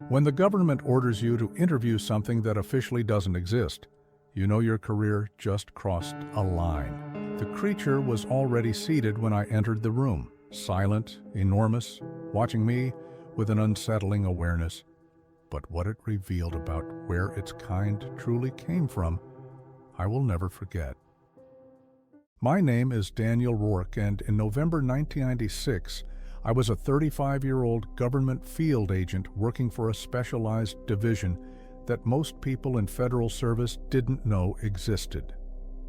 When the government orders you to interview something that officially doesn't exist, you know your career just crossed a line. The creature was already seated when I entered the room, silent, enormous, watching me with an unsettling awareness. But what it revealed about where its kind truly came from, I will never forget. My name is Daniel Rourke, and in November 1996, I was a 35-year-old government field agent working for a specialized division that most people in federal service didn't know existed.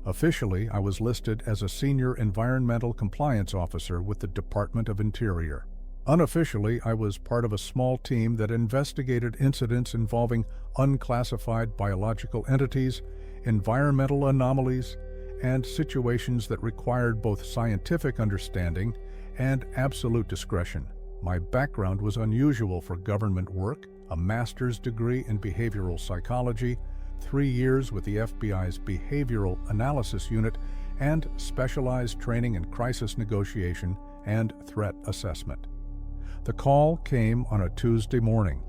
Officially, I was listed as a senior environmental compliance officer with the Department of Interior. Unofficially, I was part of a small team that investigated incidents involving unclassified biological entities, environmental anomalies, and situations that required both scientific understanding and absolute discretion. My background was unusual for government work: a master's degree in behavioral psychology, 3 years with the FBI's Behavioral Analysis Unit, and specialized training in crisis negotiation and threat assessment. The call came on a Tuesday morning.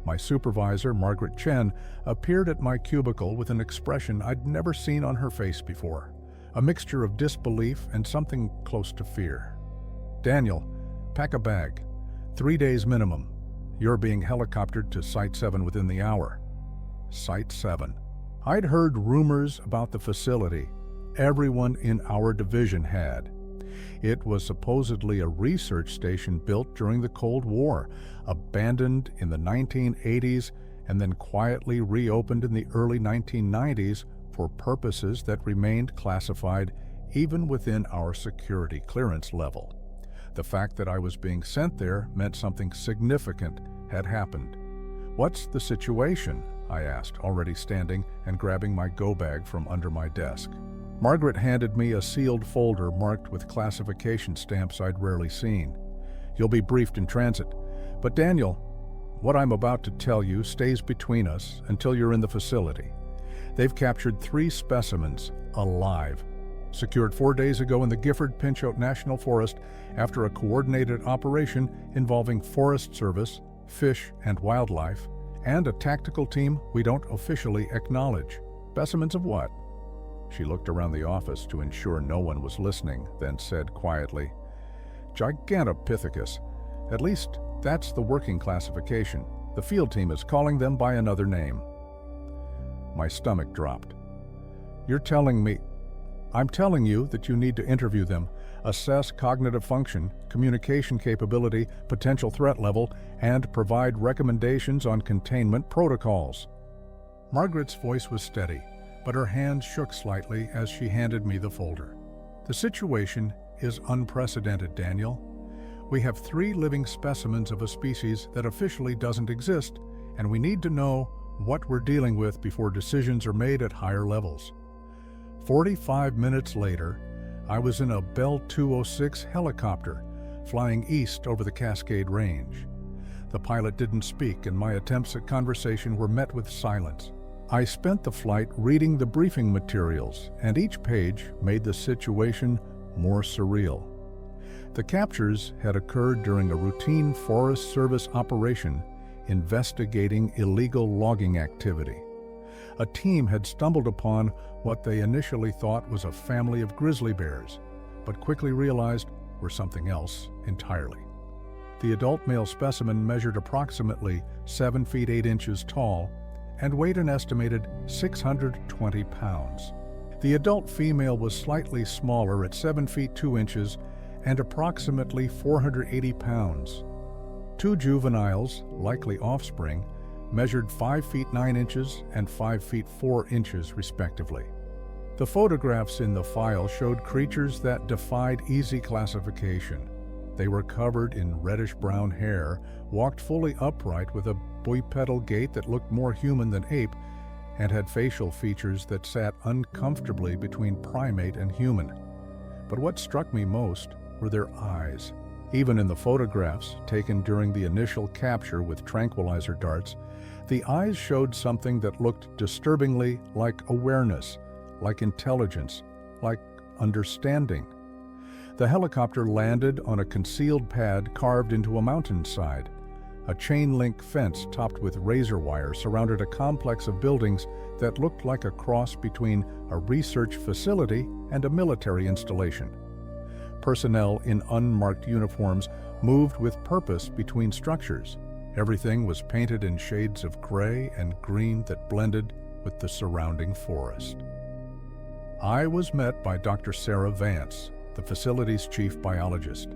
My supervisor, Margaret Chen, appeared at my cubicle with an expression I'd never seen on her face before, a mixture of disbelief and something close to fear. "Daniel, pack a bag. 3 days minimum. You're being helicoptered to Site 7 within the hour." Site 7. I'd heard rumors about the facility. Everyone in our division had. It was supposedly a research station built during the Cold War, abandoned in the 1980s, and then quietly reopened in the early 1990s for purposes that remained classified even within our security clearance level. The fact that I was being sent there meant something significant had happened. "What's the situation?" I asked, already standing and grabbing my go bag from under my desk. Margaret handed me a sealed folder marked with classification stamps I'd rarely seen. "You'll be briefed in transit. But Daniel, what I'm about to tell you stays between us until you're in the facility. They've captured 3 specimens, alive, secured 4 days ago in the Gifford-Pinchot National Forest after a coordinated operation involving Forest Service, fish and wildlife, and a tactical team we don't officially acknowledge." "Specimens of what?" She looked around the office to ensure no one was listening, then said quietly, "Gigantopithecus. At least that's the working classification. The field team is calling them by another name." My stomach dropped. "You're telling me—" "I'm telling you that you need to interview them, assess cognitive function, communication capability, potential threat level, and provide recommendations on containment protocols." Margaret's voice was steady, but her hand shook slightly as she handed me the folder. "The situation is unprecedented, Daniel. We have 3 living specimens of a species that officially doesn't exist, and we need to know what we're dealing with before decisions are made at higher levels." 45 minutes later, I was in a Bell 206 helicopter, flying east over the Cascade Range. The pilot didn't speak, and my attempts at conversation were met with silence. I spent the flight reading the briefing materials, and each page made the situation more surreal. The captures had occurred during a routine Forest Service operation investigating illegal logging activity. A team had stumbled upon what they initially thought was a family of grizzly bears, but quickly realized were something else entirely. The adult male specimen measured approximately 7 feet 8 inches tall and weighed an estimated 620 pounds. The adult female was slightly smaller at 7 feet 2 inches and approximately 480 pounds. 2 juveniles, likely offspring, measured 5 feet 9 inches and 5 feet 4 inches respectively. The photographs in the file showed creatures that defied easy classification. They were covered in reddish-brown hair, walked fully upright with a bipedal gait that looked more human than ape, and had facial features that sat uncomfortably between primate and human. But what struck me most were their eyes. Even in the photographs taken during the initial capture with tranquilizer darts, the eyes showed something that looked disturbingly like awareness, like intelligence, like understanding. The helicopter landed on a concealed pad carved into a mountainside. A chain-link fence topped with razor wire surrounded a complex of buildings that looked like a cross between a research facility and a military installation. Personnel in unmarked uniforms moved with purpose between structures. Everything was painted in shades of gray and green that blended with the surrounding forest. I was met by Dr. Sarah Vance, the facility's chief biologist.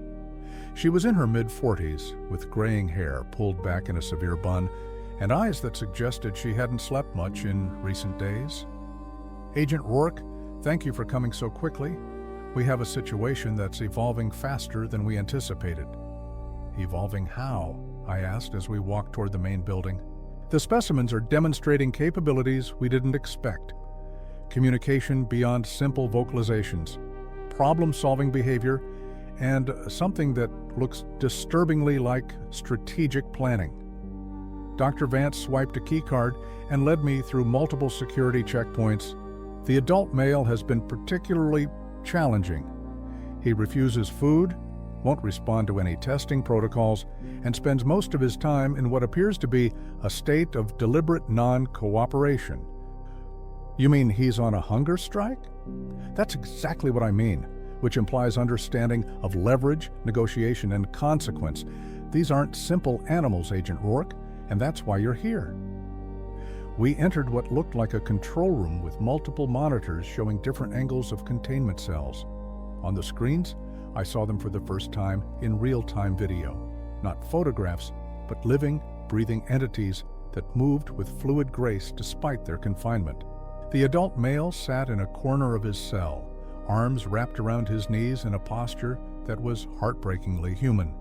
She was in her mid-40s, with graying hair pulled back in a severe bun, and eyes that suggested she hadn't slept much in recent days. "Agent Rourke, thank you for coming so quickly. We have a situation that's evolving faster than we anticipated." "Evolving how?" I asked as we walked toward the main building. "The specimens are demonstrating capabilities we didn't expect. Communication beyond simple vocalizations, problem-solving behavior, and something that looks disturbingly like strategic planning." Dr. Vance swiped a keycard and led me through multiple security checkpoints. The adult male has been particularly challenging. He refuses food, won't respond to any testing protocols, and spends most of his time in what appears to be a state of deliberate non-cooperation. "You mean he's on a hunger strike?" "That's exactly what I mean, which implies understanding of leverage, negotiation, and consequence. These aren't simple animals, Agent Rourke, and that's why you're here." We entered what looked like a control room with multiple monitors showing different angles of containment cells. On the screens, I saw them for the first time in real-time video. Not photographs, but living, breathing entities that moved with fluid grace despite their confinement. The adult male sat in a corner of his cell, arms wrapped around his knees in a posture that was heartbreakingly human.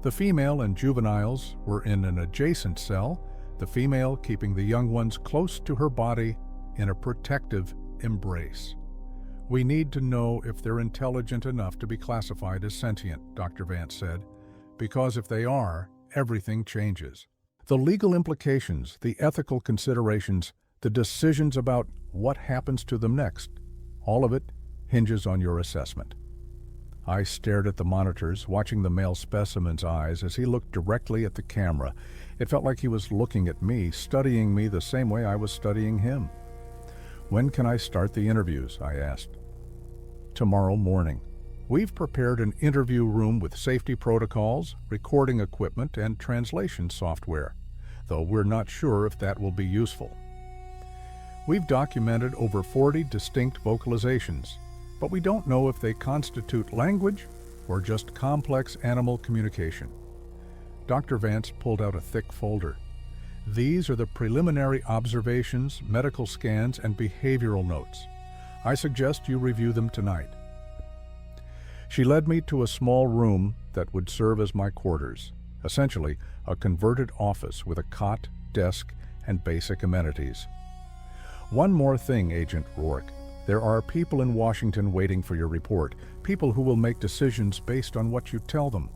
The female and juveniles were in an adjacent cell, the female keeping the young ones close to her body in a protective embrace. "We need to know if they're intelligent enough to be classified as sentient," Dr. Vance said, "because if they are, everything changes. The legal implications, the ethical considerations, the decisions about what happens to them next, all of it hinges on your assessment." I stared at the monitors, watching the male specimen's eyes as he looked directly at the camera. It felt like he was looking at me, studying me the same way I was studying him. "When can I start the interviews?" I asked. "Tomorrow morning. We've prepared an interview room with safety protocols, recording equipment, and translation software, though we're not sure if that will be useful. We've documented over 40 distinct vocalizations, but we don't know if they constitute language or just complex animal communication." Dr. Vance pulled out a thick folder. "These are the preliminary observations, medical scans, and behavioral notes. I suggest you review them tonight." She led me to a small room that would serve as my quarters, essentially a converted office with a cot, desk, and basic amenities. "One more thing, Agent Rourke. There are people in Washington waiting for your report, people who will make decisions based on what you tell them.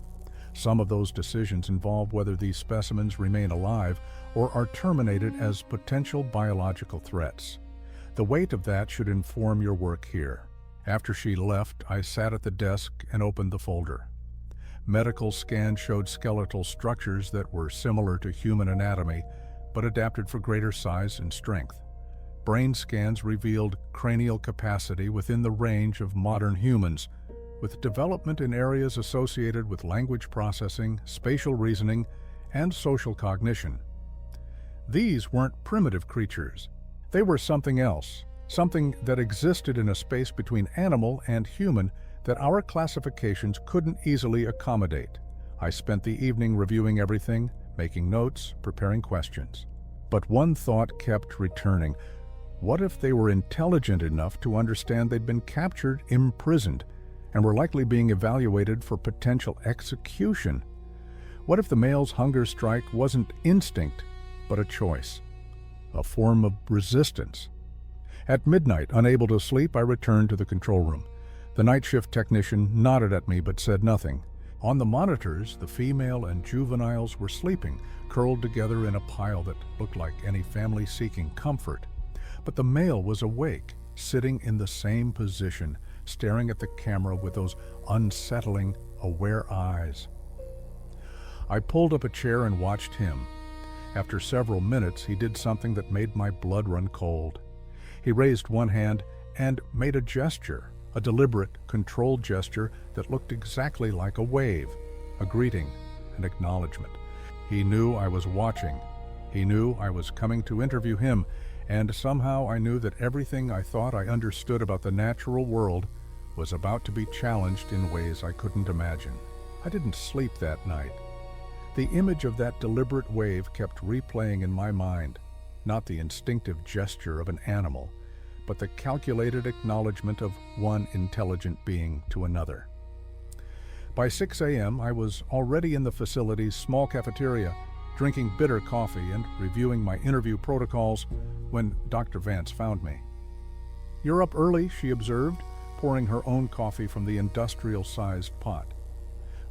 Some of those decisions involve whether these specimens remain alive or are terminated as potential biological threats. The weight of that should inform your work here." After she left, I sat at the desk and opened the folder. Medical scans showed skeletal structures that were similar to human anatomy, but adapted for greater size and strength. Brain scans revealed cranial capacity within the range of modern humans, with development in areas associated with language processing, spatial reasoning, and social cognition. These weren't primitive creatures. They were something else, something that existed in a space between animal and human that our classifications couldn't easily accommodate. I spent the evening reviewing everything, making notes, preparing questions. But one thought kept returning. What if they were intelligent enough to understand they'd been captured, imprisoned, and were likely being evaluated for potential execution? What if the male's hunger strike wasn't instinct, but a choice? A form of resistance? At midnight, unable to sleep, I returned to the control room. The night shift technician nodded at me but said nothing. On the monitors, the female and juveniles were sleeping, curled together in a pile that looked like any family seeking comfort. But the male was awake, sitting in the same position, staring at the camera with those unsettling, aware eyes. I pulled up a chair and watched him. After several minutes, he did something that made my blood run cold. He raised one hand and made a gesture, a deliberate, controlled gesture that looked exactly like a wave, a greeting, an acknowledgement. He knew I was watching. He knew I was coming to interview him, and somehow I knew that everything I thought I understood about the natural world was about to be challenged in ways I couldn't imagine. I didn't sleep that night. The image of that deliberate wave kept replaying in my mind, not the instinctive gesture of an animal, but the calculated acknowledgement of one intelligent being to another. By 6 a.m., I was already in the facility's small cafeteria, drinking bitter coffee and reviewing my interview protocols when Dr. Vance found me. "You're up early," she observed, pouring her own coffee from the industrial-sized pot.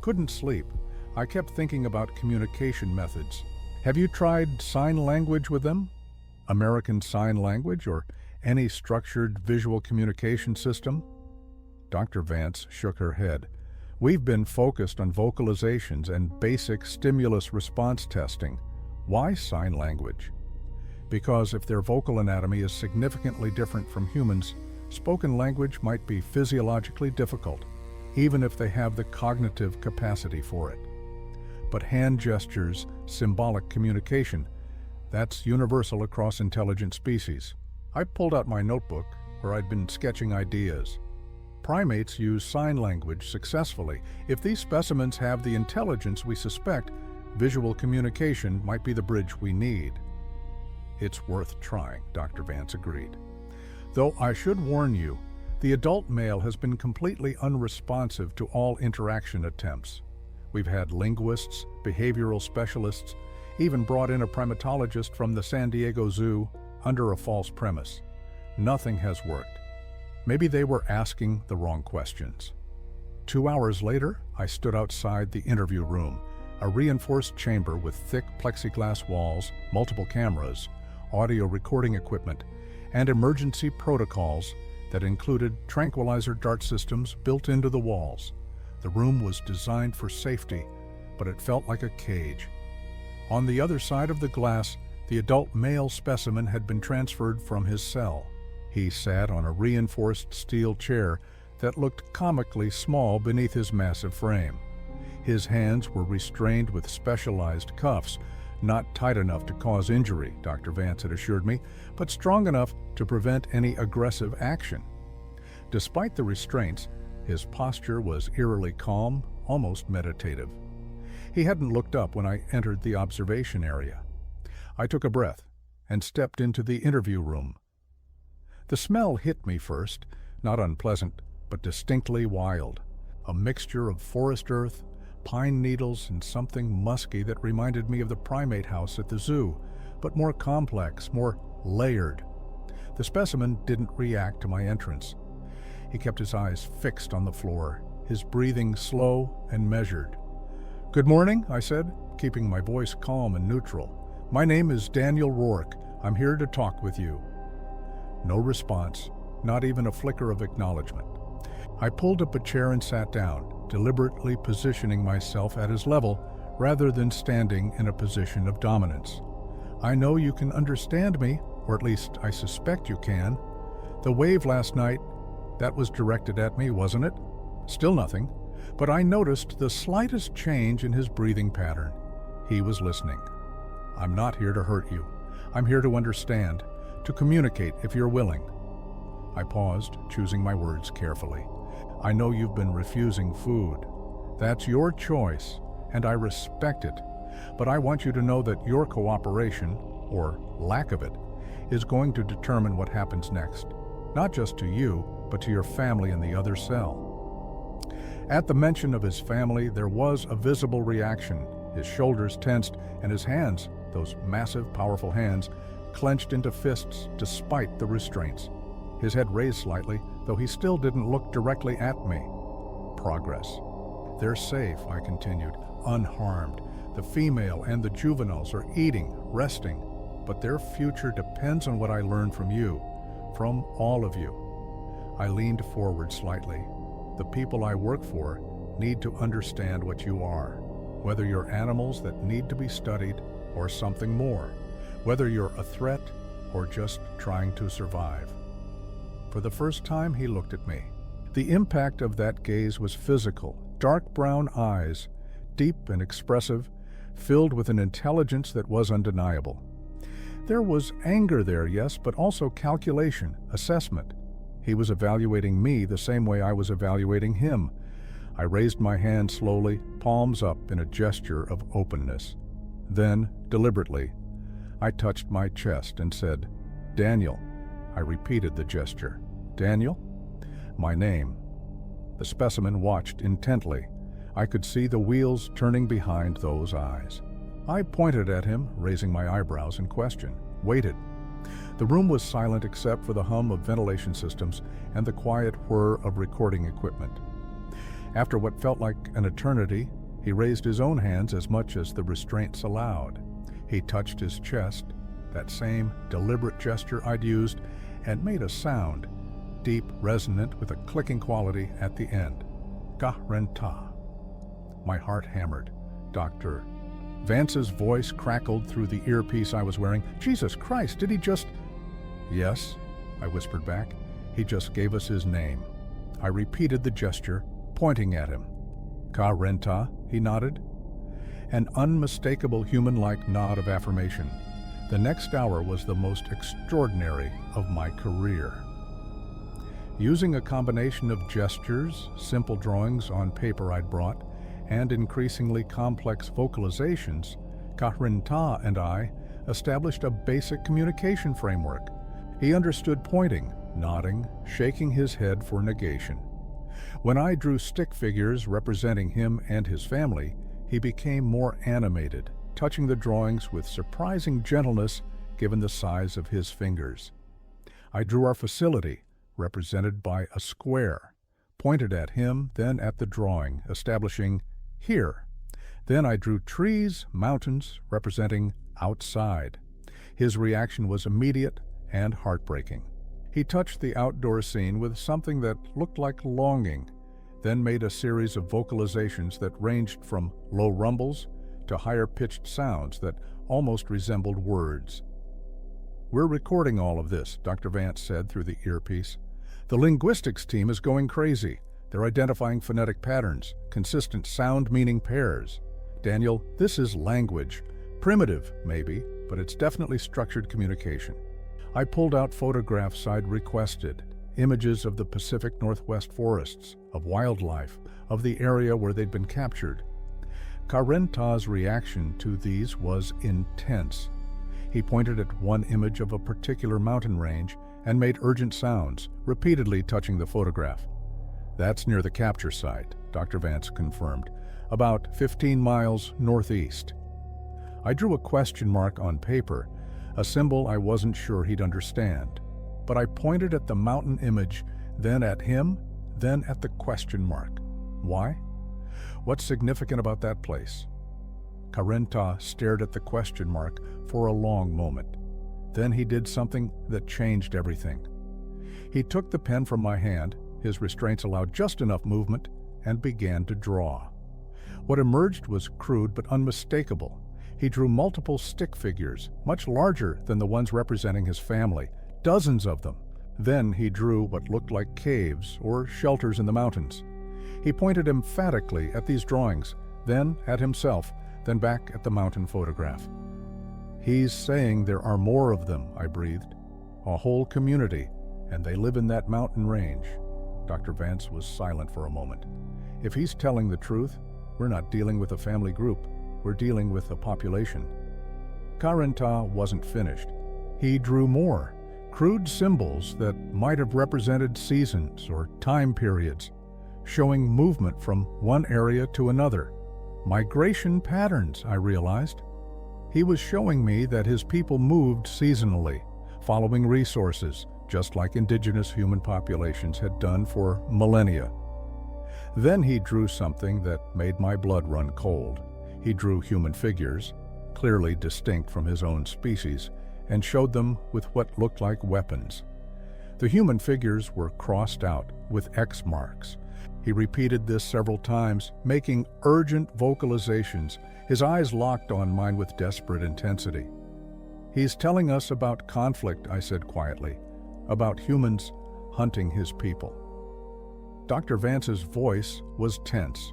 Couldn't sleep. I kept thinking about communication methods. "Have you tried sign language with them? American Sign Language or any structured visual communication system?" Dr. Vance shook her head. "We've been focused on vocalizations and basic stimulus response testing. Why sign language?" "Because if their vocal anatomy is significantly different from humans, spoken language might be physiologically difficult, even if they have the cognitive capacity for it. But hand gestures, symbolic communication, that's universal across intelligent species." I pulled out my notebook where I'd been sketching ideas. Primates use sign language successfully. If these specimens have the intelligence we suspect, visual communication might be the bridge we need. "It's worth trying," Dr. Vance agreed. "Though I should warn you, the adult male has been completely unresponsive to all interaction attempts. We've had linguists, behavioral specialists, even brought in a primatologist from the San Diego Zoo under a false premise. Nothing has worked. Maybe they were asking the wrong questions." 2 hours later, I stood outside the interview room, a reinforced chamber with thick plexiglass walls, multiple cameras, audio recording equipment, and emergency protocols that included tranquilizer dart systems built into the walls. The room was designed for safety, but it felt like a cage. On the other side of the glass, the adult male specimen had been transferred from his cell. He sat on a reinforced steel chair that looked comically small beneath his massive frame. His hands were restrained with specialized cuffs, not tight enough to cause injury, Dr. Vance had assured me, but strong enough to prevent any aggressive action. Despite the restraints, his posture was eerily calm, almost meditative. He hadn't looked up when I entered the observation area. I took a breath and stepped into the interview room. The smell hit me first, not unpleasant, but distinctly wild. A mixture of forest earth, pine needles, and something musky that reminded me of the primate house at the zoo, but more complex, more layered. The specimen didn't react to my entrance. He kept his eyes fixed on the floor, his breathing slow and measured. "Good morning," I said, keeping my voice calm and neutral. "My name is Daniel Rourke. I'm here to talk with you." No response, not even a flicker of acknowledgement. I pulled up a chair and sat down, deliberately positioning myself at his level rather than standing in a position of dominance. "I know you can understand me, or at least I suspect you can. The wave last night, that was directed at me, wasn't it?" Still nothing, but I noticed the slightest change in his breathing pattern. He was listening. "I'm not here to hurt you. I'm here to understand, to communicate if you're willing." I paused, choosing my words carefully. "I know you've been refusing food. That's your choice, and I respect it. But I want you to know that your cooperation, or lack of it, is going to determine what happens next. Not just to you, but to your family in the other cell." At the mention of his family, there was a visible reaction. His shoulders tensed, and his hands, those massive, powerful hands, clenched into fists despite the restraints. His head raised slightly, though he still didn't look directly at me. Progress. "They're safe," I continued, "unharmed. The female and the juveniles are eating, resting, but their future depends on what I learn from you, from all of you." I leaned forward slightly. "The people I work for need to understand what you are. whether you're animals that need to be studied or something more, whether you're a threat or just trying to survive. For the first time, he looked at me. The impact of that gaze was physical. Dark brown eyes, deep and expressive, filled with an intelligence that was undeniable. There was anger there, yes, but also calculation, assessment. He was evaluating me the same way I was evaluating him. I raised my hand slowly, palms up in a gesture of openness. Then, deliberately, I touched my chest and said, "Daniel." I repeated the gesture. "Daniel?" My name. The specimen watched intently. I could see the wheels turning behind those eyes. I pointed at him, raising my eyebrows in question, waited. The room was silent except for the hum of ventilation systems and the quiet whir of recording equipment. After what felt like an eternity, he raised his own hands as much as the restraints allowed. He touched his chest, that same deliberate gesture I'd used, and made a sound, deep, resonant, with a clicking quality at the end. Karenta. My heart hammered. Doctor. Vance's voice crackled through the earpiece I was wearing. Jesus Christ, did he just... Yes, I whispered back. He just gave us his name. I repeated the gesture, pointing at him. Karenta, he nodded. An unmistakable human-like nod of affirmation. The next hour was the most extraordinary of my career. Using a combination of gestures, simple drawings on paper I'd brought, and increasingly complex vocalizations, Karenta and I established a basic communication framework. He understood pointing, nodding, shaking his head for negation. When I drew stick figures representing him and his family, he became more animated, touching the drawings with surprising gentleness given the size of his fingers. I drew our facility, represented by a square, pointed at him, then at the drawing, establishing here. Then I drew trees, mountains, representing outside. His reaction was immediate and heartbreaking. He touched the outdoor scene with something that looked like longing, then made a series of vocalizations that ranged from low rumbles to higher-pitched sounds that almost resembled words. "We're recording all of this," Dr. Vance said through the earpiece. "The linguistics team is going crazy. They're identifying phonetic patterns, consistent sound-meaning pairs. Daniel, this is language. Primitive, maybe, but it's definitely structured communication." I pulled out photographs I'd requested, images of the Pacific Northwest forests, of wildlife, of the area where they'd been captured. Karenta's reaction to these was intense. He pointed at one image of a particular mountain range and made urgent sounds, repeatedly touching the photograph. "That's near the capture site," Dr. Vance confirmed, "about 15 miles northeast." I drew a question mark on paper, a symbol I wasn't sure he'd understand. But I pointed at the mountain image, then at him, then at the question mark. Why? What's significant about that place? Karenta stared at the question mark for a long moment. Then he did something that changed everything. He took the pen from my hand, his restraints allowed just enough movement, and began to draw. What emerged was crude but unmistakable. He drew multiple stick figures, much larger than the ones representing his family, dozens of them. Then he drew what looked like caves or shelters in the mountains. He pointed emphatically at these drawings, then at himself, then back at the mountain photograph. "He's saying there are more of them," I breathed. "A whole community, and they live in that mountain range." Dr. Vance was silent for a moment. "If he's telling the truth, we're not dealing with a family group. We're dealing with a population." Karenta wasn't finished. He drew more, crude symbols that might have represented seasons or time periods, showing movement from one area to another. Migration patterns, I realized. He was showing me that his people moved seasonally, following resources, just like indigenous human populations had done for millennia. Then he drew something that made my blood run cold. He drew human figures, clearly distinct from his own species, and showed them with what looked like weapons. The human figures were crossed out with X marks, He repeated this several times, making urgent vocalizations, his eyes locked on mine with desperate intensity. "He's telling us about conflict," I said quietly, "about humans hunting his people." Dr. Vance's voice was tense.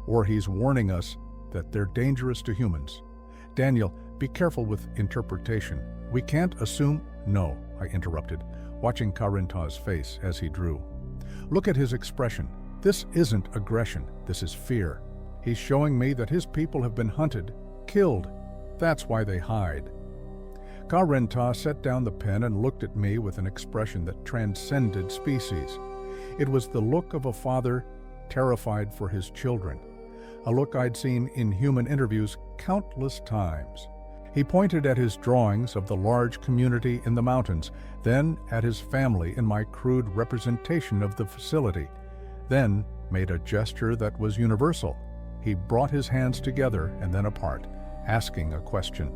"Or he's warning us that they're dangerous to humans. Daniel, be careful with interpretation. We can't assume—" "No," I interrupted, watching Karenta's face as he drew. "Look at his expression. This isn't aggression, this is fear. He's showing me that his people have been hunted, killed. That's why they hide." Karenta set down the pen and looked at me with an expression that transcended species. It was the look of a father terrified for his children, a look I'd seen in human interviews countless times. He pointed at his drawings of the large community in the mountains, then at his family in my crude representation of the facility, then made a gesture that was universal. He brought his hands together and then apart, asking a question.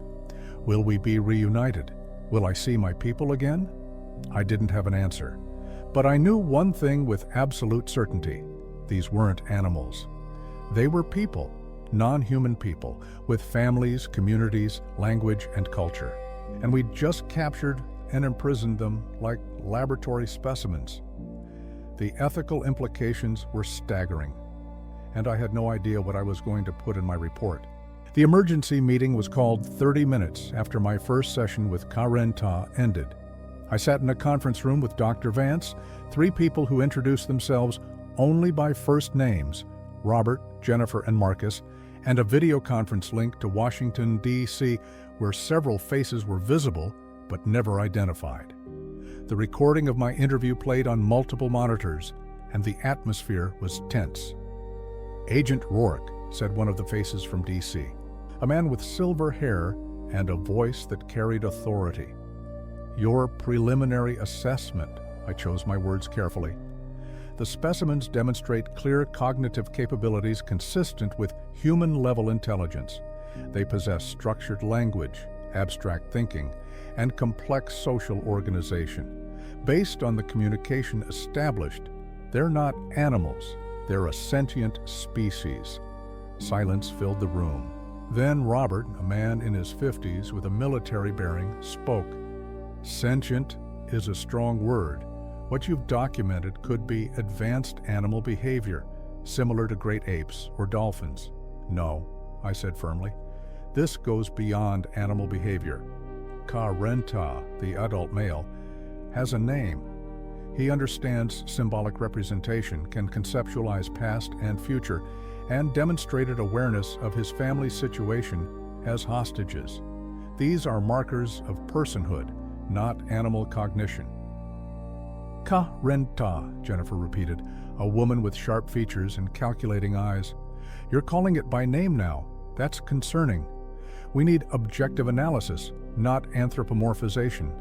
"Will we be reunited? Will I see my people again?" I didn't have an answer, but I knew one thing with absolute certainty. These weren't animals. They were people, non-human people, with families, communities, language, and culture. And we'd just captured and imprisoned them like laboratory specimens. The ethical implications were staggering, and I had no idea what I was going to put in my report. The emergency meeting was called 30 minutes after my first session with Karenta ended. I sat in a conference room with Dr. Vance, 3 people who introduced themselves only by first names, Robert, Jennifer, and Marcus, and a video conference link to Washington, D.C., where several faces were visible but never identified. The recording of my interview played on multiple monitors, and the atmosphere was tense. "Agent Rourke," said one of the faces from D.C., a man with silver hair and a voice that carried authority. "Your preliminary assessment," I chose my words carefully. "The specimens demonstrate clear cognitive capabilities consistent with human-level intelligence. They possess structured language, abstract thinking, and complex social organization. Based on the communication established, they're not animals, they're a sentient species." Silence filled the room. Then Robert, a man in his 50s with a military bearing, spoke. "Sentient is a strong word. What you've documented could be advanced animal behavior, similar to great apes or dolphins." "No," I said firmly. "This goes beyond animal behavior. Karenta, the adult male, has a name. He understands symbolic representation, can conceptualize past and future, and demonstrated awareness of his family's situation as hostages. These are markers of personhood, not animal cognition." "Karenta," Jennifer repeated, a woman with sharp features and calculating eyes. "You're calling it by name now. That's concerning. We need objective analysis, not anthropomorphization."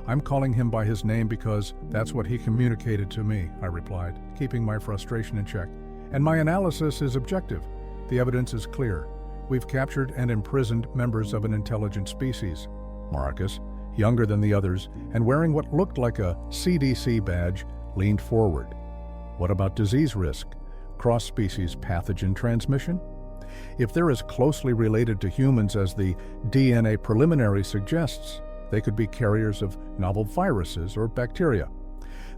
"I'm calling him by his name because that's what he communicated to me," I replied, keeping my frustration in check. "And my analysis is objective. The evidence is clear. We've captured and imprisoned members of an intelligent species. Marcus, younger than the others and wearing what looked like a CDC badge, leaned forward. What about disease risk? Cross-species pathogen transmission? If they're as closely related to humans as the DNA preliminary suggests, they could be carriers of novel viruses or bacteria."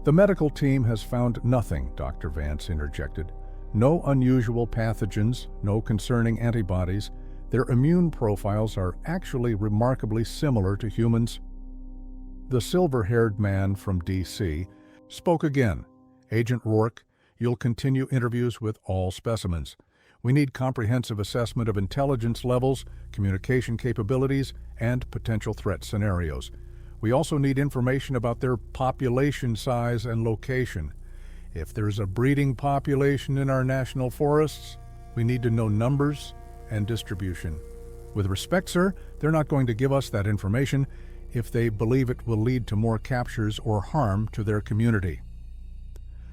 "The medical team has found nothing," Dr. Vance interjected. "No unusual pathogens, no concerning antibodies. Their immune profiles are actually remarkably similar to humans." The silver-haired man from D.C. spoke again. "Agent Rourke, you'll continue interviews with all specimens. We need comprehensive assessment of intelligence levels, communication capabilities, and potential threat scenarios. We also need information about their population size and location. If there's a breeding population in our national forests, we need to know numbers and distribution. With respect, sir, they're not going to give us that information if they believe it will lead to more captures or harm to their community."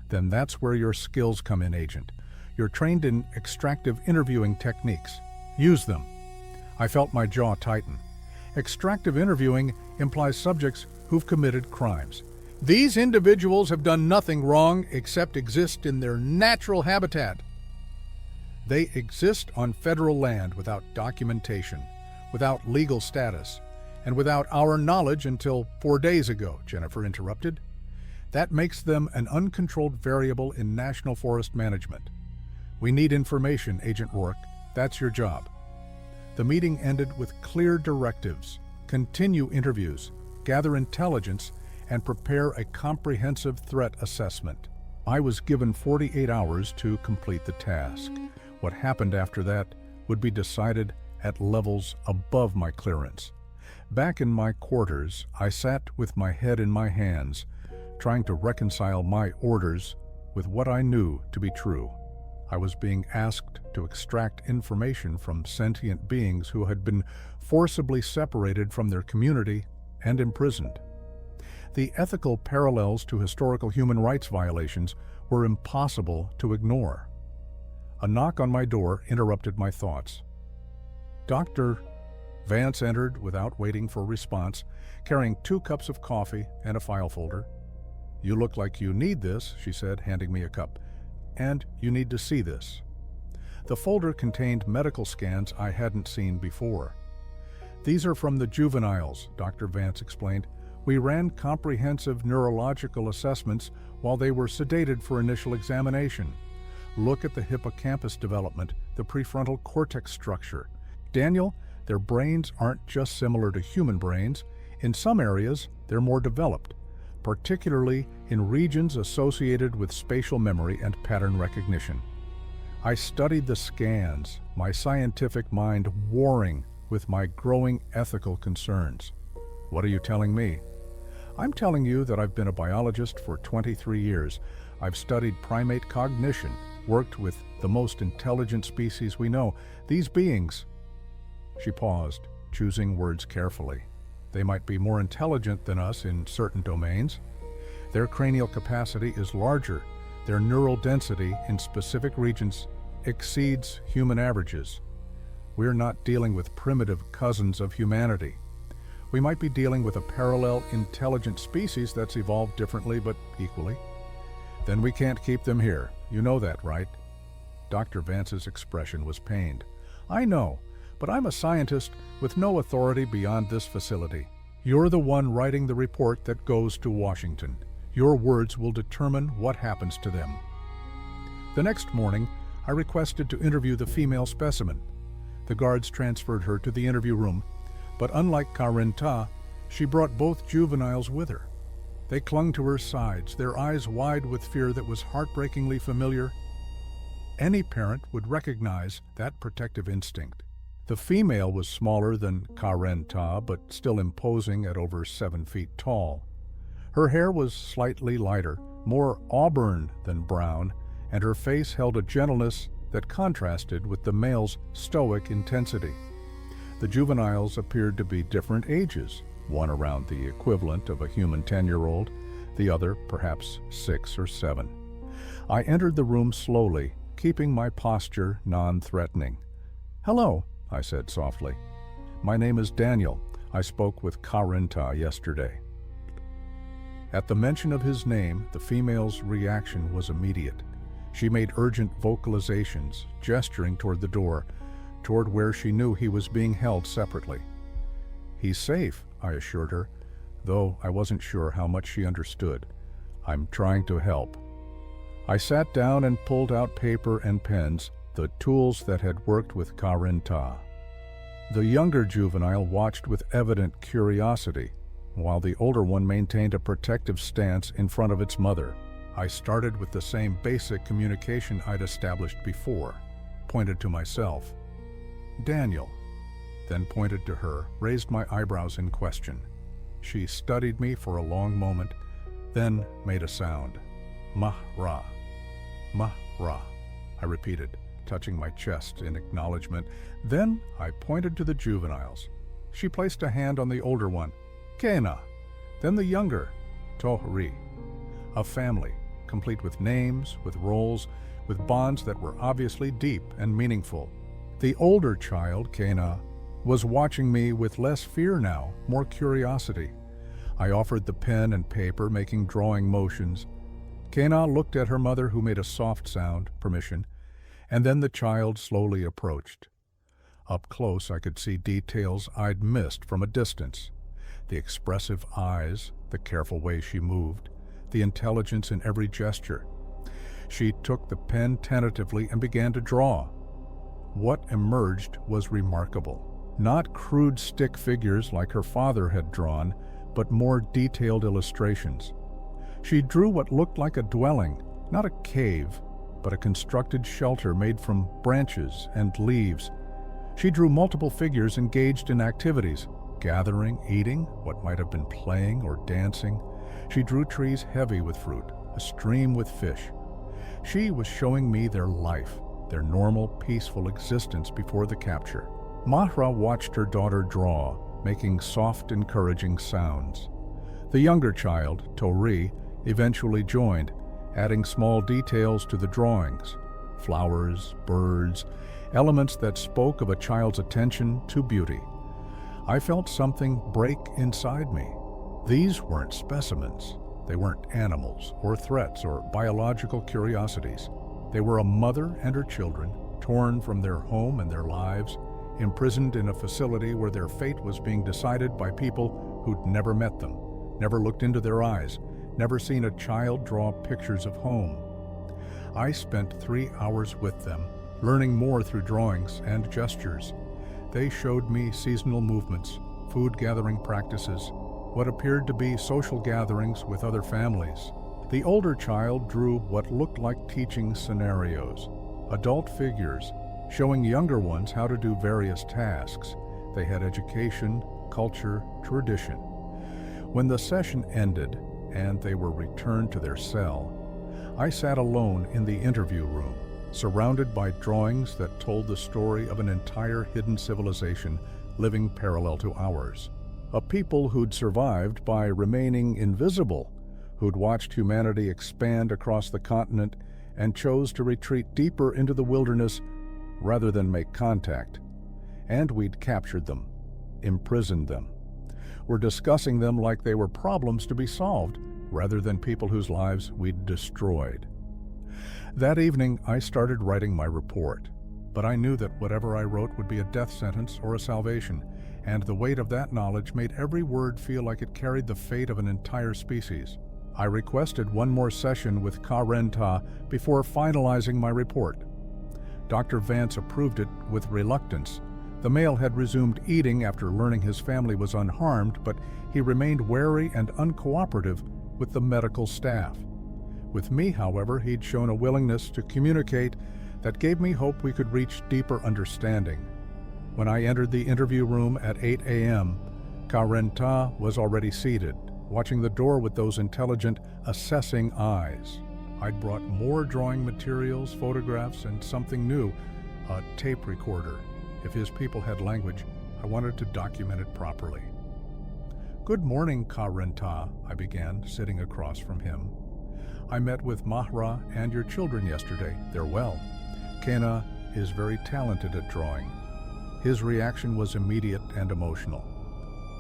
"Then that's where your skills come in, Agent. You're trained in extractive interviewing techniques. Use them." I felt my jaw tighten. Extractive interviewing implies subjects who've committed crimes. These individuals have done nothing wrong except exist in their natural habitat. They exist on federal land without documentation, without legal status, and without our knowledge until 4 days ago, Jennifer interrupted. That makes them an uncontrolled variable in national forest management. We need information, Agent Rourke. That's your job. The meeting ended with clear directives. Continue interviews, gather intelligence, and prepare a comprehensive threat assessment. I was given 48 hours to complete the task. What happened after that would be decided at levels above my clearance. Back in my quarters, I sat with my head in my hands, trying to reconcile my orders with what I knew to be true. I was being asked to extract information from sentient beings who had been forcibly separated from their community and imprisoned. The ethical parallels to historical human rights violations were impossible to ignore. A knock on my door interrupted my thoughts. Dr. Vance entered without waiting for a response, carrying 2 cups of coffee and a file folder. "You look like you need this," she said, handing me a cup. "And you need to see this." The folder contained medical scans I hadn't seen before. "These are from the juveniles," Dr. Vance explained. "We ran comprehensive neurological assessments while they were sedated for initial examination. Look at the hippocampus development, the prefrontal cortex structure. Daniel, their brains aren't just similar to human brains. In some areas, they're more developed, particularly in regions associated with spatial memory and pattern recognition." I studied the scans, my scientific mind warring with my growing ethical concerns. "What are you telling me?" "I'm telling you that I've been a biologist for 23 years. I've studied primate cognition, worked with the most intelligent species we know. These beings..." She paused, choosing words carefully. "They might be more intelligent than us in certain domains. Their cranial capacity is larger. Their neural density in specific regions exceeds human averages. We're not dealing with primitive cousins of humanity. We might be dealing with a parallel intelligent species that's evolved differently but equally. Then we can't keep them here. You know that, right?" Dr. Vance's expression was pained. "I know, but I'm a scientist with no authority beyond this facility. You're the one writing the report that goes to Washington. Your words will determine what happens to them." The next morning, I requested to interview the female specimen. The guards transferred her to the interview room, but unlike Karenta, she brought both juveniles with her. They clung to her sides, their eyes wide with fear that was heartbreakingly familiar. Any parent would recognize that protective instinct. The female was smaller than Karenta, but still imposing at over 7 feet tall. Her hair was slightly lighter, more auburn than brown, and her face held a gentleness that contrasted with the male's stoic intensity. The juveniles appeared to be different ages, one around the equivalent of a human 10-year-old, the other perhaps 6 or 7. I entered the room slowly, keeping my posture non-threatening. "Hello," I said softly. "My name is Daniel. I spoke with Karenta yesterday." At the mention of his name, the female's reaction was immediate. She made urgent vocalizations, gesturing toward the door, toward where she knew he was being held separately. "He's safe," I assured her, though I wasn't sure how much she understood. "I'm trying to help." I sat down and pulled out paper and pens, the tools that had worked with Karenta. The younger juvenile watched with evident curiosity, while the older one maintained a protective stance in front of its mother. I started with the same basic communication I'd established before, pointed to myself. "Daniel," then pointed to her, raised my eyebrows in question. She studied me for a long moment, then made a sound. "Mah-ra, mah-ra," I repeated, touching my chest in acknowledgement. Then I pointed to the juveniles. She placed a hand on the older one, Kena, then the younger, Tohri. A family, complete with names, with roles, with bonds that were obviously deep and meaningful. The older child, Kena, was watching me with less fear now, more curiosity. I offered the pen and paper, making drawing motions. Kena looked at her mother, who made a soft sound, permission, and then the child slowly approached. Up close, I could see details I'd missed from a distance. The expressive eyes, the careful way she moved, the intelligence in every gesture. She took the pen tentatively and began to draw. What emerged was remarkable. Not crude stick figures like her father had drawn, but more detailed illustrations. She drew what looked like a dwelling, not a cave, but a constructed shelter made from branches and leaves. She drew multiple figures engaged in activities, gathering, eating, what might have been playing or dancing. She drew trees heavy with fruit, a stream with fish. She was showing me their life, their normal, peaceful existence before the capture. Mahra watched her daughter draw, making soft, encouraging sounds. The younger child, Tori, eventually joined, adding small details to the drawings: flowers, birds, elements that spoke of a child's attention to beauty. I felt something break inside me. These weren't specimens. They weren't animals or threats or biological curiosities. They were a mother and her children, torn from their home and their lives, imprisoned in a facility where their fate was being decided by people who'd never met them, never looked into their eyes, never seen a child draw pictures of home. I spent 3 hours with them, learning more through drawings and gestures. They showed me seasonal movements, food gathering practices, what appeared to be social gatherings with other families. The older child drew what looked like teaching scenarios, adult figures, showing younger ones how to do various tasks. They had education, culture, tradition. When the session ended and they were returned to their cell, I sat alone in the interview room, surrounded by drawings that told the story of an entire hidden civilization living parallel to ours. A people who'd survived by remaining invisible, who'd watched humanity expand across the continent and chose to retreat deeper into the wilderness rather than make contact. And we'd captured them, imprisoned them. We're discussing them like they were problems to be solved, rather than people whose lives we'd destroyed. That evening, I started writing my report, but I knew that whatever I wrote would be a death sentence or a salvation, and the weight of that knowledge made every word feel like it carried the fate of an entire species. I requested one more session with Karenta before finalizing my report. Dr. Vance approved it with reluctance. The male had resumed eating after learning his family was unharmed, but he remained wary and uncooperative with the medical staff. With me, however, he'd shown a willingness to communicate that gave me hope we could reach deeper understanding. When I entered the interview room at 8 a.m., Karenta was already seated, watching the door with those intelligent, assessing eyes. I'd brought more drawing materials, photographs, and something new, a tape recorder. If his people had language, I wanted to document it properly. "Good morning, Karenta," I began, sitting across from him. "I met with Mahra and your children yesterday. They're well. Kena is very talented at drawing." His reaction was immediate and emotional.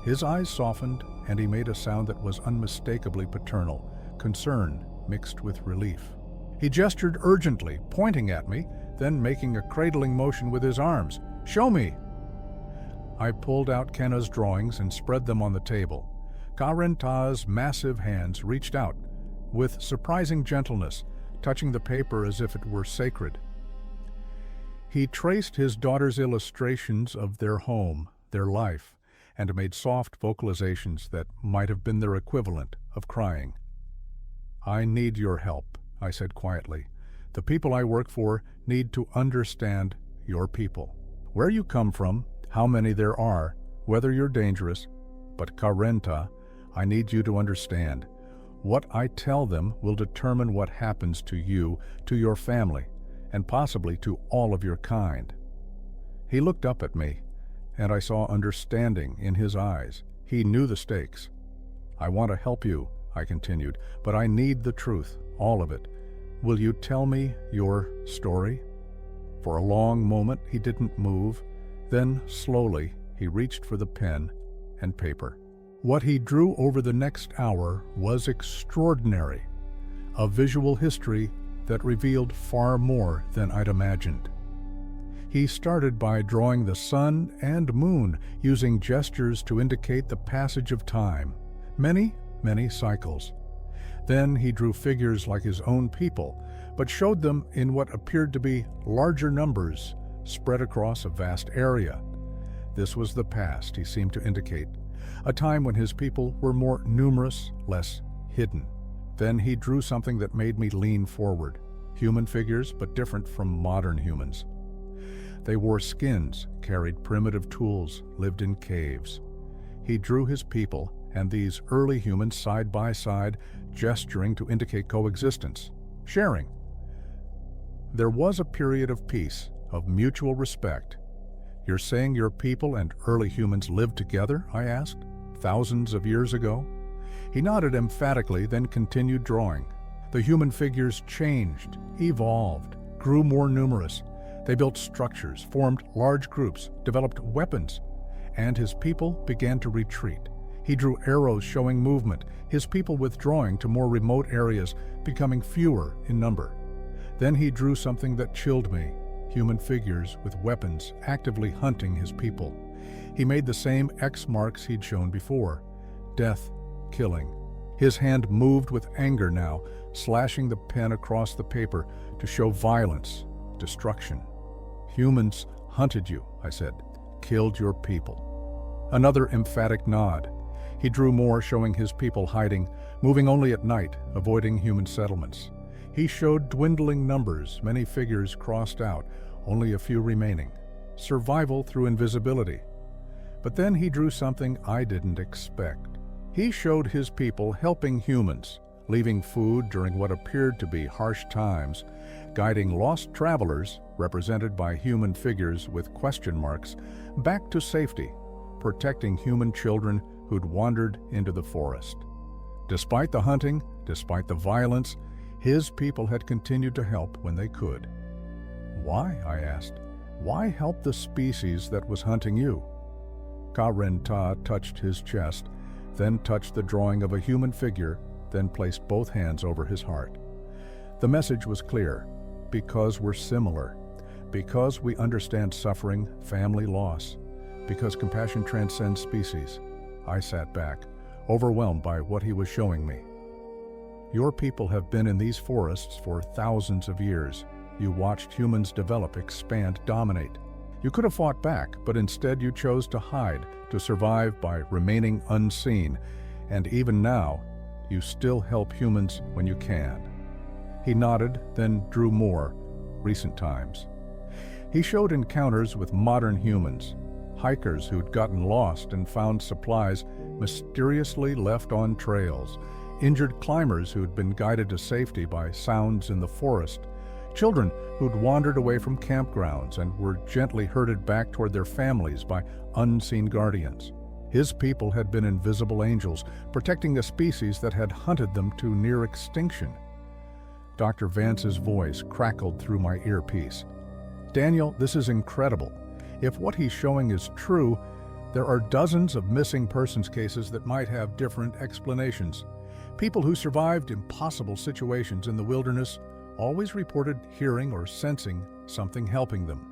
His eyes softened, and he made a sound that was unmistakably paternal, concern mixed with relief. He gestured urgently, pointing at me, then making a cradling motion with his arms. "Show me!" I pulled out Kena's drawings and spread them on the table. Karenta's massive hands reached out, with surprising gentleness, touching the paper as if it were sacred. He traced his daughter's illustrations of their home, their life, and made soft vocalizations that might have been their equivalent of crying. "I need your help," I said quietly. "The people I work for need to understand your people. Where you come from, how many there are, whether you're dangerous, but Karenta, I need you to understand. What I tell them will determine what happens to you, to your family, and possibly to all of your kind." He looked up at me, and I saw understanding in his eyes. He knew the stakes. "I want to help you," I continued, "but I need the truth, all of it. Will you tell me your story?" For a long moment he didn't move. Then, slowly, he reached for the pen and paper. What he drew over the next hour was extraordinary, a visual history that revealed far more than I'd imagined. He started by drawing the sun and moon, using gestures to indicate the passage of time, many, many cycles. Then he drew figures like his own people, but showed them in what appeared to be larger numbers, spread across a vast area. This was the past, he seemed to indicate, a time when his people were more numerous, less hidden. Then he drew something that made me lean forward. Human figures, but different from modern humans. They wore skins, carried primitive tools, lived in caves. He drew his people and these early humans side by side, gesturing to indicate coexistence, sharing. There was a period of peace, of mutual respect. You're saying your people and early humans lived together, I asked, thousands of years ago? He nodded emphatically, then continued drawing. The human figures changed, evolved, grew more numerous. They built structures, formed large groups, developed weapons, and his people began to retreat. He drew arrows showing movement, his people withdrawing to more remote areas, becoming fewer in number. Then he drew something that chilled me, human figures with weapons actively hunting his people. He made the same X marks he'd shown before. Death, killing. His hand moved with anger now, slashing the pen across the paper to show violence, destruction. Humans hunted you, I said, killed your people. Another emphatic nod. He drew more, showing his people hiding, moving only at night, avoiding human settlements. He showed dwindling numbers, many figures crossed out, only a few remaining. Survival through invisibility. But then he drew something I didn't expect. He showed his people helping humans, leaving food during what appeared to be harsh times, guiding lost travelers, represented by human figures with question marks, back to safety, protecting human children who'd wandered into the forest. Despite the hunting, despite the violence, his people had continued to help when they could. Why, I asked. Why help the species that was hunting you? Karenta touched his chest, then touched the drawing of a human figure, then placed both hands over his heart. The message was clear. Because we're similar. Because we understand suffering, family loss. Because compassion transcends species. I sat back, overwhelmed by what he was showing me. Your people have been in these forests for thousands of years. You watched humans develop, expand, dominate. You could have fought back, but instead you chose to hide, to survive by remaining unseen. And even now, you still help humans when you can. He nodded, then drew more, recent times. He showed encounters with modern humans, hikers who'd gotten lost and found supplies mysteriously left on trails, injured climbers who'd been guided to safety by sounds in the forest, children who'd wandered away from campgrounds and were gently herded back toward their families by unseen guardians. His people had been invisible angels, protecting a species that had hunted them to near extinction. Dr. Vance's voice crackled through my earpiece. Daniel, this is incredible. If what he's showing is true, there are dozens of missing persons cases that might have different explanations. People who survived impossible situations in the wilderness always reported hearing or sensing something helping them.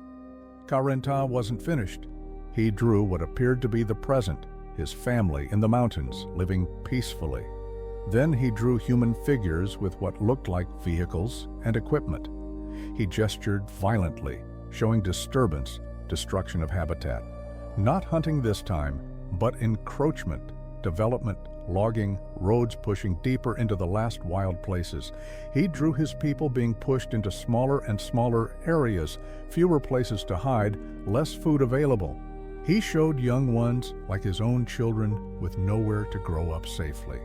Karenta wasn't finished. He drew what appeared to be the present, his family in the mountains, living peacefully. Then he drew human figures with what looked like vehicles and equipment. He gestured violently, showing disturbance, destruction of habitat. Not hunting this time, but encroachment, development, logging, roads pushing deeper into the last wild places. He drew his people being pushed into smaller and smaller areas, fewer places to hide, less food available. He showed young ones, like his own children, with nowhere to grow up safely.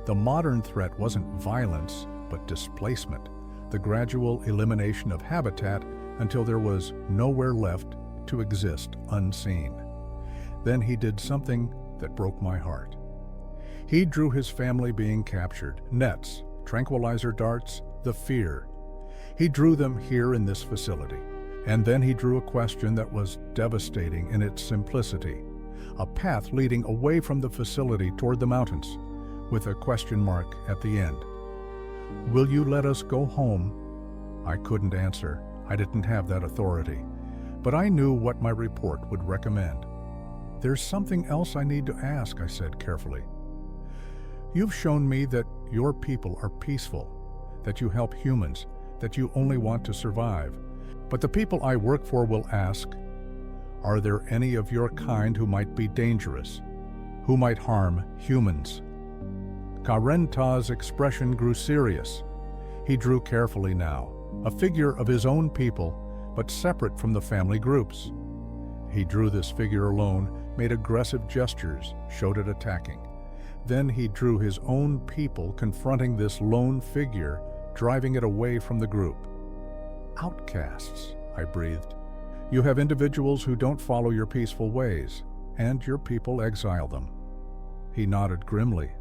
The modern threat wasn't violence, but displacement, the gradual elimination of habitat until there was nowhere left to exist unseen. Then he did something that broke my heart. He drew his family being captured, nets, tranquilizer darts, the fear. He drew them here in this facility. And then he drew a question that was devastating in its simplicity. a path leading away from the facility toward the mountains, with a question mark at the end. "Will you let us go home?" I couldn't answer. I didn't have that authority. But I knew what my report would recommend. "There's something else I need to ask," I said carefully. "You've shown me that your people are peaceful, that you help humans, that you only want to survive. But the people I work for will ask, are there any of your kind who might be dangerous, who might harm humans?" Karenta's expression grew serious. He drew carefully now, a figure of his own people, but separate from the family groups. He drew this figure alone, made aggressive gestures, showed it attacking. Then he drew his own people confronting this lone figure, driving it away from the group. "Outcasts," I breathed. "You have individuals who don't follow your peaceful ways, and your people exile them." He nodded grimly.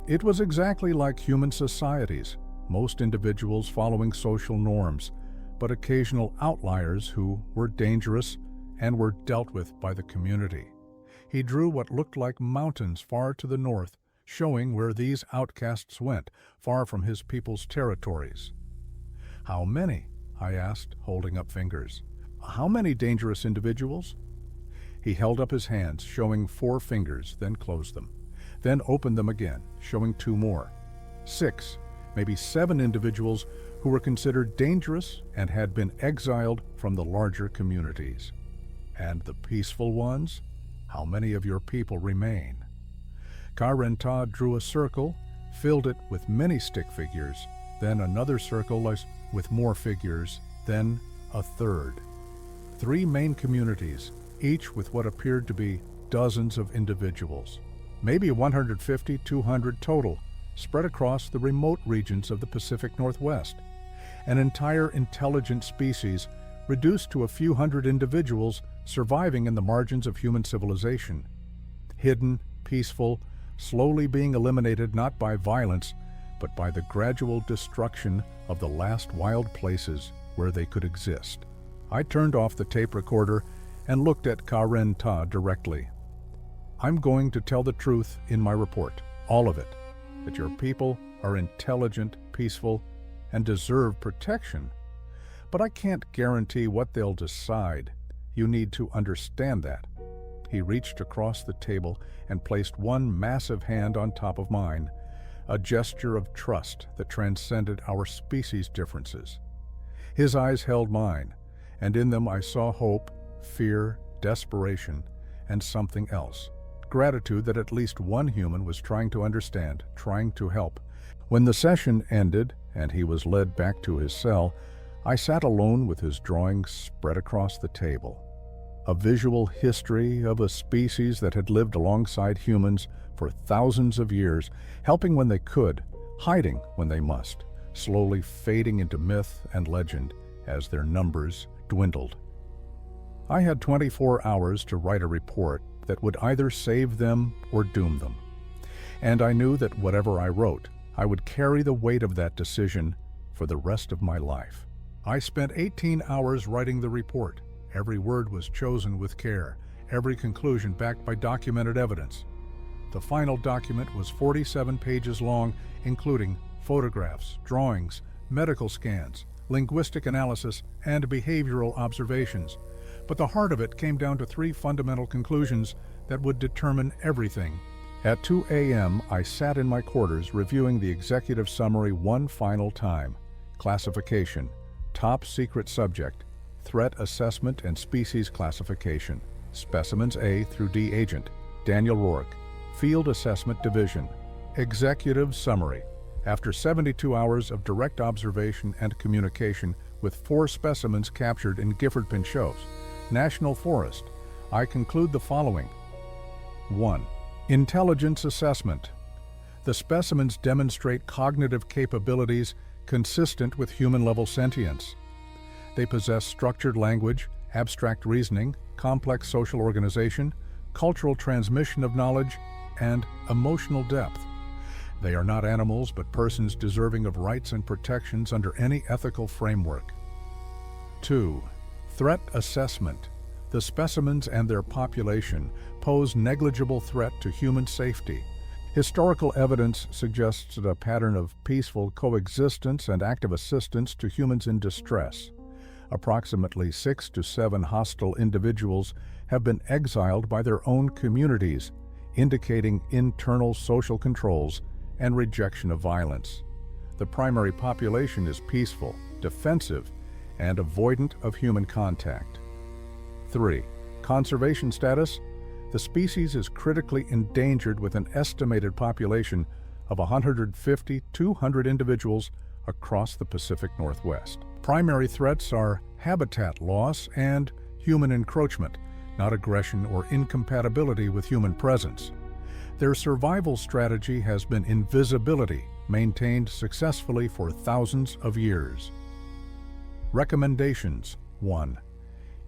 It was exactly like human societies, most individuals following social norms, but occasional outliers who were dangerous and were dealt with by the community. He drew what looked like mountains far to the north, showing where these outcasts went, far from his people's territories. "How many?" I asked, holding up fingers. "How many dangerous individuals?" He held up his hands, showing 4 fingers, then closed them. Then opened them again, showing 2 more. 6, maybe 7 individuals who were considered dangerous and had been exiled from the larger communities. "And the peaceful ones? How many of your people remain?" Karenta drew a circle, filled it with many stick figures, then another circle with more figures, then a third. 3 main communities, each with what appeared to be dozens of individuals. Maybe 150, 200 total, spread across the remote regions of the Pacific Northwest. An entire intelligent species reduced to a few hundred individuals surviving in the margins of human civilization. Hidden, peaceful, slowly being eliminated not by violence, but by the gradual destruction of the last wild places where they could exist. I turned off the tape recorder and looked at Karenta directly. "I'm going to tell the truth in my report, all of it, that your people are intelligent, peaceful, and deserve protection. But I can't guarantee what they'll decide. You need to understand that." He reached across the table and placed one massive hand on top of mine, a gesture of trust that transcended our species differences. His eyes held mine, and in them I saw hope, fear, desperation, and something else. Gratitude that at least one human was trying to understand, trying to help. When the session ended and he was led back to his cell, I sat alone with his drawings spread across the table. A visual history of a species that had lived alongside humans for thousands of years, helping when they could, hiding when they must, slowly fading into myth and legend as their numbers dwindled. I had 24 hours to write a report that would either save them or doom them. And I knew that whatever I wrote, I would carry the weight of that decision for the rest of my life. I spent 18 hours writing the report. Every word was chosen with care, every conclusion backed by documented evidence. The final document was 47 pages long, including photographs, drawings, medical scans, linguistic analysis, and behavioral observations. But the heart of it came down to 3 fundamental conclusions that would determine everything. At 2 a.m., I sat in my quarters reviewing the executive summary one final time. Classification, top secret subject, threat assessment and species classification, specimens A through D agent, Daniel Rourke, Field Assessment Division. Executive summary. After 72 hours of direct observation and communication with 4 specimens captured in Gifford Pinchot's National Forest, I conclude the following. 1. Intelligence assessment. The specimens demonstrate cognitive capabilities consistent with human-level sentience. They possess structured language, abstract reasoning, complex social organization, cultural transmission of knowledge, and emotional depth. They are not animals, but persons deserving of rights and protections under any ethical framework. 2. Threat assessment. The specimens and their population pose negligible threat to human safety. Historical evidence suggests a pattern of peaceful coexistence and active assistance to humans in distress. Approximately 6 to 7 hostile individuals have been exiled by their own communities, indicating internal social controls and rejection of violence. The primary population is peaceful, defensive, and avoidant of human contact. 3. Conservation status. The species is critically endangered with an estimated population of 150-200 individuals across the Pacific Northwest. Primary threats are habitat loss and human encroachment, not aggression or incompatibility with human presence. Their survival strategy has been invisibility, maintained successfully for thousands of years. Recommendations. 1.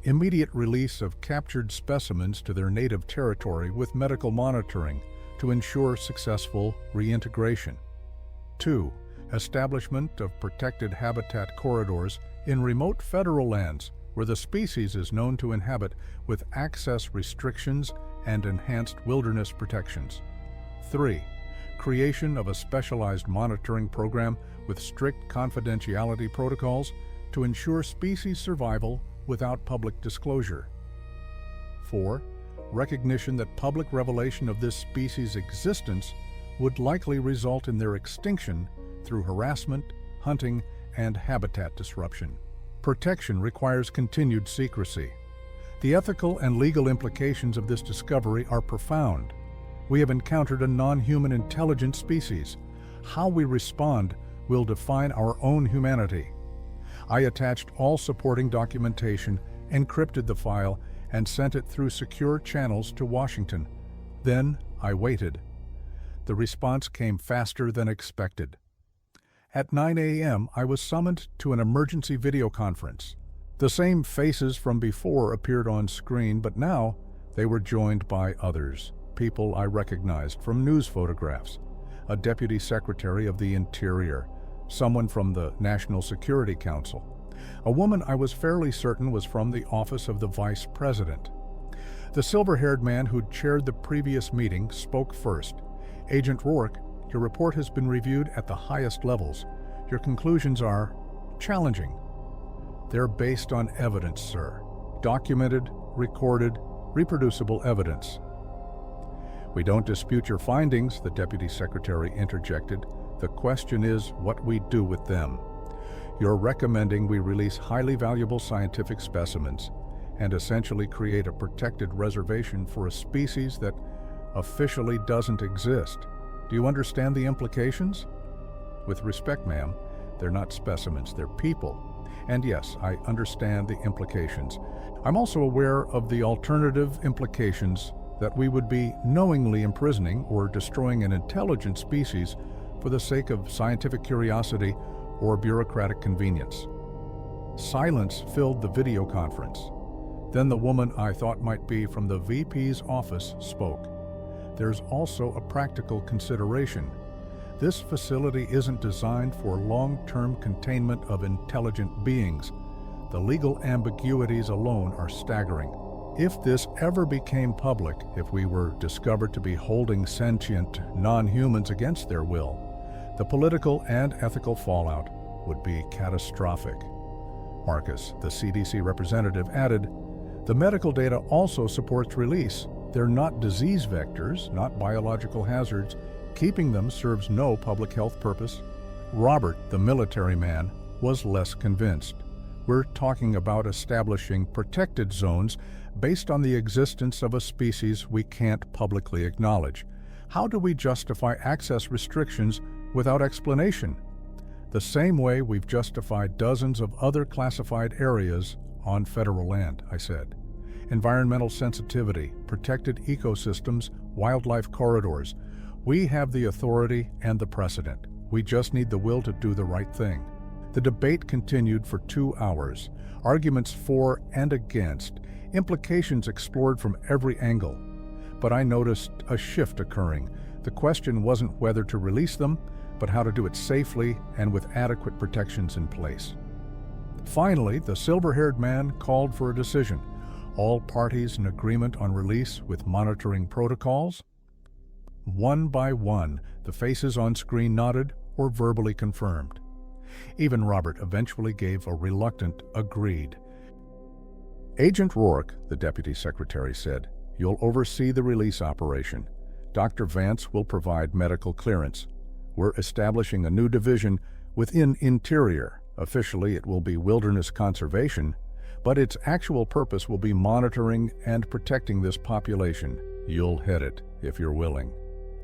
Immediate release of captured specimens to their native territory with medical monitoring to ensure successful reintegration. 2. Establishment of protected habitat corridors in remote federal lands where the species is known to inhabit, with access restrictions and enhanced wilderness protections. 3. Creation of a specialized monitoring program with strict confidentiality protocols to ensure species survival without public disclosure. 4. Recognition that public revelation of this species' existence would likely result in their extinction through harassment, hunting, and habitat disruption. Protection requires continued secrecy. The ethical and legal implications of this discovery are profound. We have encountered a non-human intelligent species. How we respond will define our own humanity. I attached all supporting documentation, encrypted the file, and sent it through secure channels to Washington. Then I waited. The response came faster than expected. At 9 a.m., I was summoned to an emergency video conference. The same faces from before appeared on screen, but now they were joined by others, people I recognized from news photographs, a Deputy Secretary of the Interior, someone from the National Security Council, a woman I was fairly certain was from the Office of the Vice President. The silver-haired man who'd chaired the previous meeting spoke first. Agent Rourke, your report has been reviewed at the highest levels. Your conclusions are challenging. They're based on evidence, sir. Documented, recorded, reproducible evidence. We don't dispute your findings, the Deputy Secretary interjected. The question is what we do with them. You're recommending we release highly valuable scientific specimens and essentially create a protected reservation for a species that officially doesn't exist. Do you understand the implications? With respect, ma'am, they're not specimens, they're people. And yes, I understand the implications. I'm also aware of the alternative implications that we would be knowingly imprisoning or destroying an intelligent species for the sake of scientific curiosity or bureaucratic convenience. Silence filled the video conference. Then the woman I thought might be from the VP's office spoke. There's also a practical consideration. This facility isn't designed for long-term containment of intelligent beings. The legal ambiguities alone are staggering. If this ever became public, if we were discovered to be holding sentient non-humans against their will, the political and ethical fallout would be catastrophic. Marcus, the CDC representative, added, the medical data also supports release. They're not disease vectors, not biological hazards. Keeping them serves no public health purpose. Robert, the military man, was less convinced. We're talking about establishing protected zones based on the existence of a species we can't publicly acknowledge. How do we justify access restrictions without explanation? The same way we've justified dozens of other classified areas on federal land, I said. Environmental sensitivity, protected ecosystems, wildlife corridors. We have the authority and the precedent. We just need the will to do the right thing. The debate continued for 2 hours. Arguments for and against, implications explored from every angle. But I noticed a shift occurring. The question wasn't whether to release them, but how to do it safely and with adequate protections in place. Finally, the silver-haired man called for a decision. All parties in agreement on release with monitoring protocols? One by one, the faces on screen nodded or verbally confirmed. Even Robert eventually gave a reluctant agreed. "Agent Rourke," the deputy secretary said, "you'll oversee the release operation. Dr. Vance will provide medical clearance. We're establishing a new division within Interior. Officially, it will be Wilderness Conservation, but its actual purpose will be monitoring and protecting this population. You'll head it, if you're willing."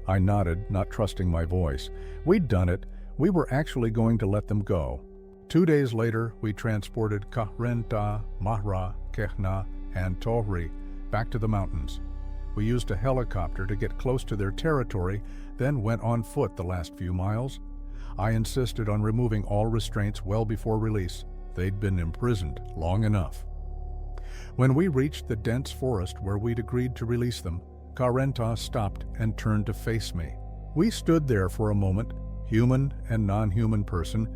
I nodded, not trusting my voice. We'd done it. We were actually going to let them go. 2 days later, we transported Karenta, Mahra, Kehna, and Tohri back to the mountains. We used a helicopter to get close to their territory, then went on foot the last few miles. I insisted on removing all restraints well before release. They'd been imprisoned long enough. When we reached the dense forest where we'd agreed to release them, Karenta stopped and turned to face me. We stood there for a moment, human and non-human person,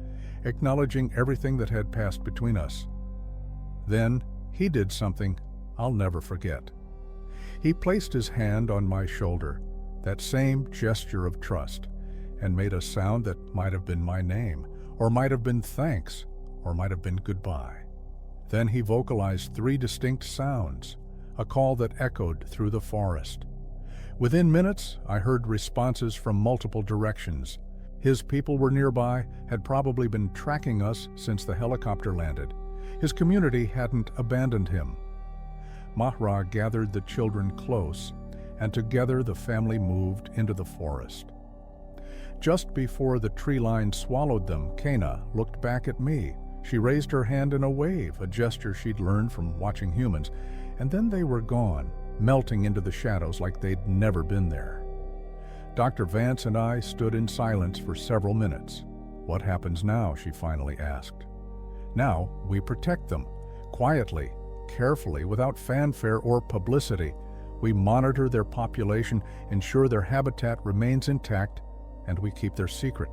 acknowledging everything that had passed between us. Then he did something I'll never forget. He placed his hand on my shoulder, that same gesture of trust, and made a sound that might have been my name, or might have been thanks, or might have been goodbye. Then he vocalized 3 distinct sounds, a call that echoed through the forest. Within minutes, I heard responses from multiple directions. His people were nearby, had probably been tracking us since the helicopter landed. His community hadn't abandoned him. Mahra gathered the children close, and together the family moved into the forest. Just before the tree line swallowed them, Kena looked back at me. She raised her hand in a wave, a gesture she'd learned from watching humans, and then they were gone, melting into the shadows like they'd never been there. Dr. Vance and I stood in silence for several minutes. "What happens now?" she finally asked. "Now we protect them, quietly, carefully, without fanfare or publicity. We monitor their population, ensure their habitat remains intact, and we keep their secret."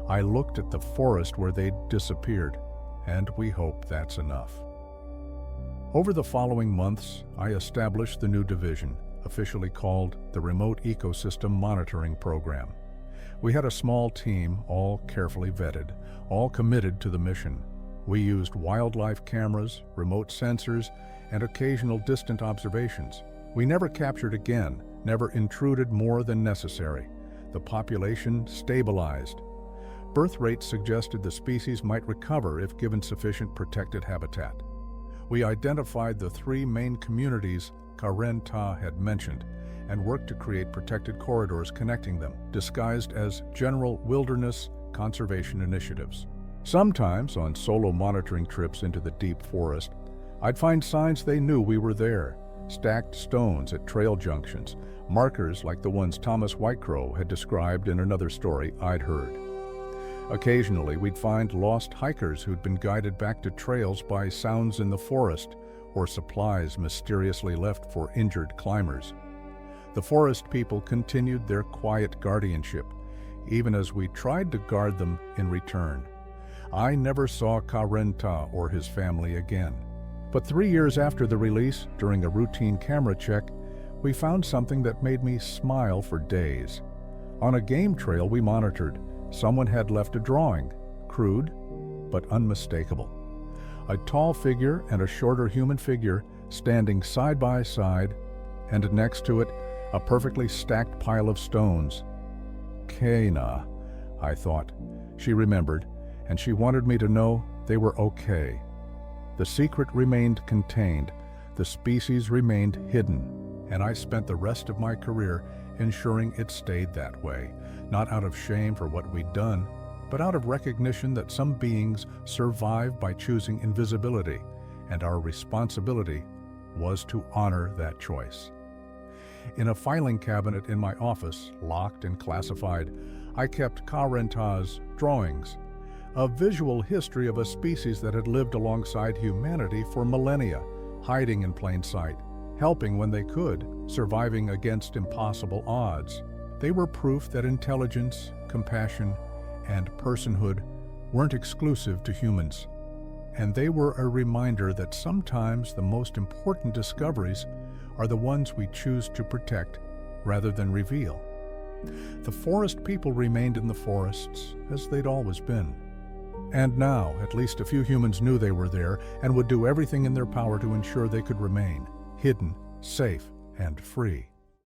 I looked at the forest where they'd disappeared, and we hope that's enough. Over the following months, I established the new division, officially called the Remote Ecosystem Monitoring Program. We had a small team, all carefully vetted, all committed to the mission. We used wildlife cameras, remote sensors, and occasional distant observations. We never captured again, never intruded more than necessary. The population stabilized. Birth rates suggested the species might recover if given sufficient protected habitat. We identified the 3 main communities Karenta had mentioned and worked to create protected corridors connecting them, disguised as general wilderness conservation initiatives. Sometimes, on solo monitoring trips into the deep forest, I'd find signs they knew we were there, stacked stones at trail junctions, markers like the ones Thomas Whitecrow had described in another story I'd heard. Occasionally, we'd find lost hikers who'd been guided back to trails by sounds in the forest or supplies mysteriously left for injured climbers. The forest people continued their quiet guardianship, even as we tried to guard them in return. I never saw Karenta or his family again. But 3 years after the release, during a routine camera check, we found something that made me smile for days. On a game trail we monitored, someone had left a drawing, crude but unmistakable. A tall figure and a shorter human figure standing side by side, and next to it, a perfectly stacked pile of stones. Kena, I thought. She remembered, and she wanted me to know they were okay. The secret remained contained, the species remained hidden, and I spent the rest of my career ensuring it stayed that way, not out of shame for what we'd done, but out of recognition that some beings survive by choosing invisibility, and our responsibility was to honor that choice. In a filing cabinet in my office, locked and classified, I kept Karenta's drawings, a visual history of a species that had lived alongside humanity for millennia, hiding in plain sight, helping when they could, surviving against impossible odds. They were proof that intelligence, compassion, and personhood weren't exclusive to humans. and they were a reminder that sometimes the most important discoveries are the ones we choose to protect rather than reveal. The forest people remained in the forests as they'd always been. And now, at least a few humans knew they were there and would do everything in their power to ensure they could remain hidden, safe, and free.